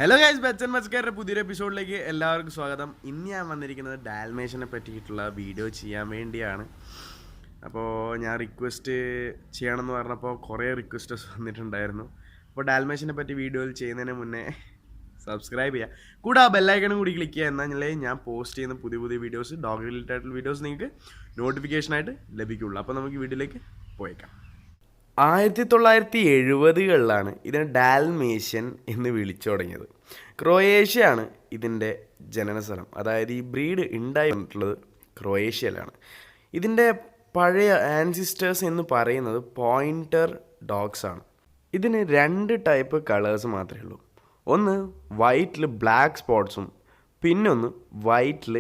Hello guys, Bachchan മസ്കാരുടെ പുതിയൊരു എപ്പിസോഡിലേക്ക് എല്ലാവർക്കും സ്വാഗതം. ഇന്ന് ഞാൻ വന്നിരിക്കുന്നത് ഡാൽമേഷനെ പറ്റിയിട്ടുള്ള വീഡിയോ ചെയ്യാൻ വേണ്ടിയാണ്. അപ്പോൾ ഞാൻ റിക്വസ്റ്റ് ചെയ്യണമെന്ന് പറഞ്ഞപ്പോൾ കുറേ റിക്വസ്റ്റസ് വന്നിട്ടുണ്ടായിരുന്നു. അപ്പോൾ ഡാൽമേഷനെ പറ്റി വീഡിയോയിൽ ചെയ്യുന്നതിന് മുന്നേ സബ്സ്ക്രൈബ് ചെയ്യുക, കൂടെ ആ ബെല്ലൈക്കണും കൂടി ക്ലിക്ക് ചെയ്യുക. എന്നാലേ ഞാൻ പോസ്റ്റ് ചെയ്യുന്ന പുതിയ പുതിയ വീഡിയോസ്, ഡോഗ് റിലേറ്റഡ് ആയിട്ടുള്ള വീഡിയോസ് നിങ്ങൾക്ക് നോട്ടിഫിക്കേഷനായിട്ട് ലഭിക്കുകയുള്ളൂ. അപ്പോൾ നമുക്ക് വീഡിയോയിലേക്ക് പോയേക്കാം. 1970-കളിലാണ് ഇതിനെ ഡാൽമേഷ്യൻ എന്ന് വിളിച്ചു തുടങ്ങിയത്. ക്രൊയേഷ്യയാണ് ഇതിൻ്റെ ജനനസ്ഥലം. അതായത് ഈ ബ്രീഡ് ഉണ്ടായി വന്നിട്ടുള്ളത് ക്രൊയേഷ്യയിലാണ്. ഇതിൻ്റെ പഴയ ആൻസിസ്റ്റേഴ്സ് എന്ന് പറയുന്നത് പോയിൻറ്റർ ഡോഗ്സ് ആണ്. ഇതിന് 2 ടൈപ്പ് കളേഴ്സ് മാത്രമേ ഉള്ളൂ. ഒന്ന് വൈറ്റിൽ ബ്ലാക്ക് സ്പോട്ട്സും പിന്നൊന്ന് വൈറ്റിൽ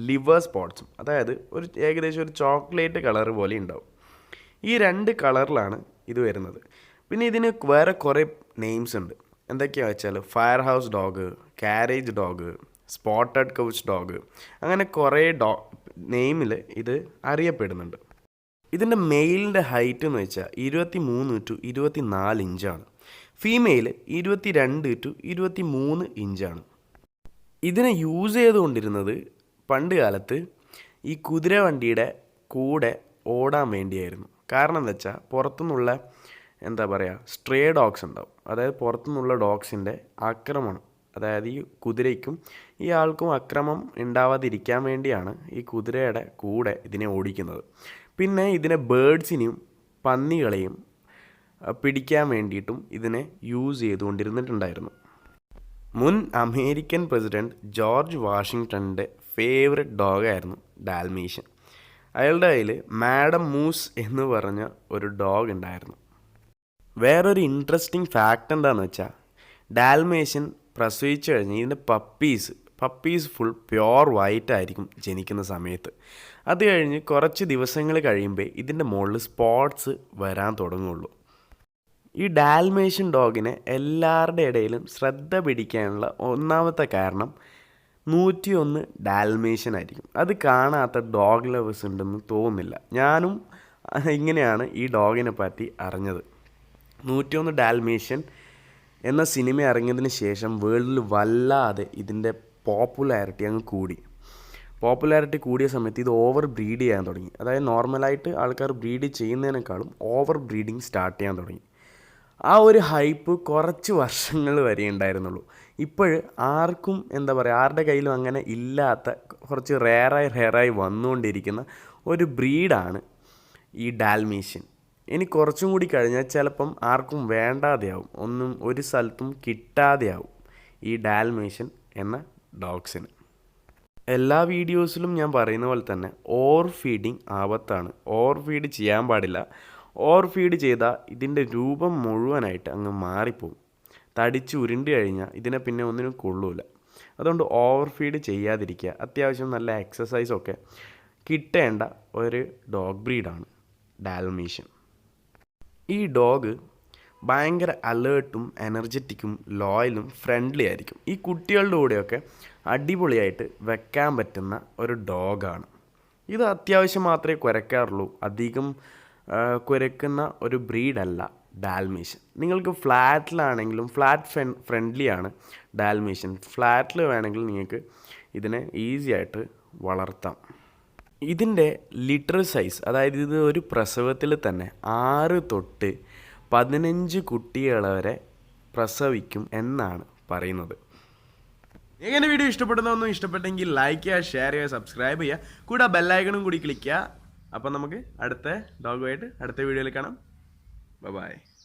ലിവർ സ്പോട്ട്സും. അതായത് ഏകദേശം ഒരു ചോക്ലേറ്റ് കളർ പോലെ ഉണ്ടാവും. ഈ 2 കളറിലാണ് ഇത് വരുന്നത്. പിന്നെ ഇതിന് വേറെ കുറേ നെയിംസ് ഉണ്ട്. എന്തൊക്കെയാണെന്ന് വെച്ചാൽ fire house dog, carriage dog, spotted couch dog, അങ്ങനെ കുറേ നെയിമിൽ ഇത് അറിയപ്പെടുന്നുണ്ട്. ഇതിൻ്റെ മെയിലിൻ്റെ ഹൈറ്റ് എന്ന് വെച്ചാൽ 23 to 24 ഇഞ്ചാണ്. ഫീമെയിൽ 22 to 23 ഇഞ്ചാണ്. ഇതിനെ യൂസ് ചെയ്തുകൊണ്ടിരുന്നത് പണ്ട് കാലത്ത് ഈ കുതിര വണ്ടിയുടെ കൂടെ ഓടാൻ വേണ്ടിയായിരുന്നു. കാരണം എന്താ വെച്ചാൽ പുറത്തുനിന്നുള്ള സ്ട്രേ ഡോഗ്സ് ഉണ്ടാവും. അതായത് പുറത്തുനിന്നുള്ള ഡോഗ്സിൻ്റെ ആക്രമണം, അതായത് ഈ കുതിരയ്ക്കും ഈ ആൾക്കും അക്രമം ഉണ്ടാവാതിരിക്കാൻ വേണ്ടിയാണ് ഈ കുതിരയുടെ കൂടെ ഇതിനെ ഓടിക്കുന്നത്. പിന്നെ ഇതിനെ ബേഡ്സിനെയും പന്നികളെയും പിടിക്കാൻ വേണ്ടിയിട്ടും ഇതിനെ യൂസ് ചെയ്തുകൊണ്ടിരുന്നിട്ടുണ്ടായിരുന്നു. മുൻ അമേരിക്കൻ പ്രസിഡൻറ്റ് ജോർജ് വാഷിങ്ടണിൻ്റെ ഫേവററ്റ് ഡോഗായിരുന്നു ഡാൽമേഷ്യൻ. അയാളുടെ കയ്യിൽ മാഡം മൂസ് എന്ന് പറഞ്ഞ ഒരു ഡോഗ് ഉണ്ടായിരുന്നു. വേറൊരു ഇൻട്രസ്റ്റിംഗ് ഫാക്റ്റ് എന്താണെന്ന് വെച്ചാൽ ഡാൽമേഷ്യൻ പ്രസവിച്ചു കഴിഞ്ഞ് ഇതിൻ്റെ പപ്പീസ് ഫുൾ പ്യോർ വൈറ്റ് ആയിരിക്കും ജനിക്കുന്ന സമയത്ത്. അത് കഴിഞ്ഞ് കുറച്ച് ദിവസങ്ങൾ കഴിയുമ്പോൾ ഇതിൻ്റെ മുകളിൽ സ്പോട്ട്സ് വരാൻ തുടങ്ങുള്ളൂ. ഈ ഡാൽമേഷ്യൻ ഡോഗിനെ എല്ലാവരുടെ ഇടയിലും ശ്രദ്ധ പിടിക്കാനുള്ള ഒന്നാമത്തെ കാരണം 101 ഡാൽമേഷ്യൻ ആയിരിക്കും. അത് കാണാത്ത ഡോഗ് ലവേഴ്സ് ഉണ്ടെന്ന് തോന്നുന്നില്ല. ഞാനും ഇങ്ങനെയാണ് ഈ ഡോഗിനെ പറ്റി അറിഞ്ഞത്. 101 ഡാൽമേഷ്യൻ എന്ന സിനിമ ഇറങ്ങിയതിന് ശേഷം വേൾഡിൽ വല്ലാതെ ഇതിൻ്റെ പോപ്പുലാരിറ്റി കൂടിയ സമയത്ത് ഇത് ഓവർ ബ്രീഡ് ചെയ്യാൻ തുടങ്ങി. അതായത് നോർമലായിട്ട് ആൾക്കാർ ബ്രീഡ് ചെയ്യുന്നതിനേക്കാളും ഓവർ ബ്രീഡിങ് സ്റ്റാർട്ട് ചെയ്യാൻ തുടങ്ങി. ആ ഒരു ഹൈപ്പ് കുറച്ച് വർഷങ്ങൾ വരെ ഉണ്ടായിരുന്നുള്ളൂ. ഇപ്പോൾ ആർക്കും ആരുടെ കയ്യിലും അങ്ങനെ ഇല്ലാത്ത കുറച്ച് റെയറായി വന്നുകൊണ്ടിരിക്കുന്ന ഒരു ബ്രീഡാണ് ഈ ഡാൽമേഷ്യൻ. ഇനി കുറച്ചും കൂടി കഴിഞ്ഞാൽ ചിലപ്പം ആർക്കും വേണ്ടാതെയാവും, ഒരു സ്ഥലത്തും കിട്ടാതെയാവും ഈ ഡാൽമേഷ്യൻ എന്ന ഡോഗ്സിന്. എല്ലാ വീഡിയോസിലും ഞാൻ പറയുന്ന പോലെ തന്നെ ഓവർ ഫീഡിങ് ആപത്താണ്. ഓവർ ഫീഡ് ചെയ്യാൻ പാടില്ല. ഓവർ ഫീഡ് ചെയ്താൽ ഇതിൻ്റെ രൂപം മുഴുവനായിട്ട് അങ്ങ് മാറിപ്പോവും. തടിച്ച് ഉരുണ്ട് കഴിഞ്ഞാൽ ഇതിനെ പിന്നെ ഒന്നിനും കൊള്ളൂല. അതുകൊണ്ട് ഓവർ ഫീഡ് ചെയ്യാതിരിക്കുക. അത്യാവശ്യം നല്ല എക്സസൈസൊക്കെ കിട്ടേണ്ട ഒരു ഡോഗ് ബ്രീഡാണ് ഡാൽമേഷ്യൻ. ഈ ഡോഗ് ഭയങ്കര അലേർട്ടും എനർജറ്റിക്കും ലോയലും ഫ്രണ്ട്ലി ആയിരിക്കും. ഈ കുട്ടികളുടെ കൂടെയൊക്കെ അടിപൊളിയായിട്ട് വെക്കാൻ പറ്റുന്ന ഒരു ഡോഗാണ്. ഇത് അത്യാവശ്യം മാത്രമേ കുരയ്ക്കാറുള്ളൂ. അധികം കുരയ്ക്കുന്ന ഒരു ബ്രീഡല്ല ഡാൽമേഷ്യൻ. നിങ്ങൾക്ക് ഫ്ലാറ്റിലാണെങ്കിലും ഫ്ലാറ്റ് ഫ്രണ്ട്ലിയാണ് ഡാൽമേഷ്യൻ. ഫ്ലാറ്റിൽ വേണമെങ്കിൽ നിങ്ങൾക്ക് ഇതിനെ ഈസി ആയിട്ട് വളർത്താം. ഇതിൻ്റെ ലിറ്റർ സൈസ്, അതായത് ഇത് ഒരു പ്രസവത്തിൽ തന്നെ 6 തൊട്ട് 15 കുട്ടികൾ വരെ പ്രസവിക്കും എന്നാണ് പറയുന്നത്. എങ്ങനെ വീഡിയോ ഇഷ്ടപ്പെട്ടെങ്കിൽ ലൈക്ക് ചെയ്യുക, ഷെയർ ചെയ്യുക, സബ്സ്ക്രൈബ് ചെയ്യുക, കൂടെ ബെല്ലൈക്കണും കൂടി ക്ലിക്ക് ചെയ്യുക. അപ്പം നമുക്ക് അടുത്ത ഡോഗുമായിട്ട് അടുത്ത വീഡിയോയിൽ കാണാം. ബൈ.